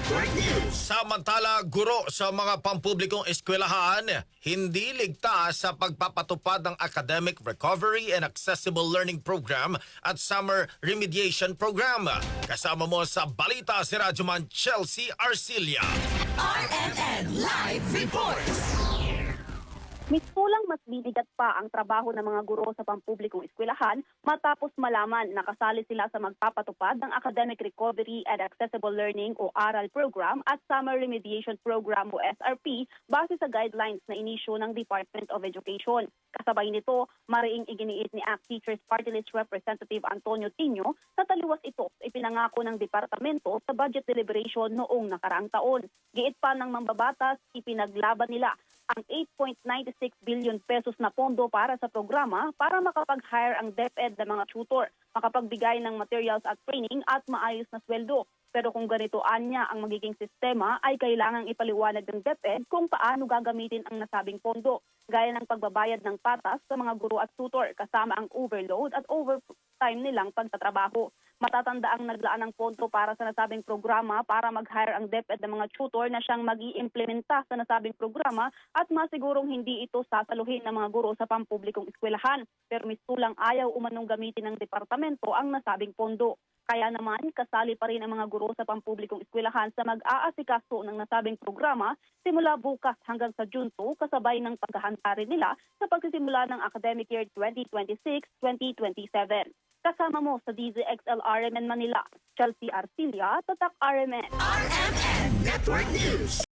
Network News. Samantala, guro sa mga pampublikong eskwelahan, hindi ligtas sa pagpapatupad ng Academic Recovery and Accessible Learning Program at Summer Remediation Program. Kasama mo sa balita si Radyoman Chelsea Arcilia. RMN Live Reports. Misulang mas bibigat pa ang trabaho ng mga guro sa pampublikong eskwelahan matapos malaman na kasali sila sa magpapatupad ng Academic Recovery and Accessible Learning o ARAL Program at Summer Remediation Program o SRP base sa guidelines na inisyu ng Department of Education. Kasabay nito, mariing iginiit ni ACT Teachers Party List Representative Antonio Tino na taliwas ito ipinangako ng departamento sa budget deliberation noong nakaraang taon. Giit pa ng mambabatas, ipinaglaban nila ang 8.96 billion pesos na pondo para sa programa para makapag-hire ang DepEd ng mga tutor, makapagbigay ng materials at training at maayos na sweldo. Pero kung ganito anya ang magiging sistema ay kailangang ipaliwanag ng DepEd kung paano gagamitin ang nasabing pondo, gaya ng pagbabayad ng patas sa mga guro at tutor kasama ang overload at overtime nilang pagtatrabaho. Matatanda ang naglaan ng pondo para sa nasabing programa para mag-hire ang DepEd ng mga tutor na siyang mag-iimplementa sa nasabing programa at masigurong hindi ito sasaluhin ng mga guro sa pampublikong eskwelahan. Pero misulang ayaw umanong gamitin ng departamento ang nasabing pondo. Kaya naman, kasali pa rin ang mga guro sa pampublikong eskwelahan sa mag-aasikaso ng nasabing programa simula bukas hanggang sa June 2 kasabay ng paghahanda rin nila sa pagsisimula ng academic year 2026-2027. Kasama mo sa DZXL RMN Manila, Chelsea Arcilia, Tatak RMN. RMN Network News.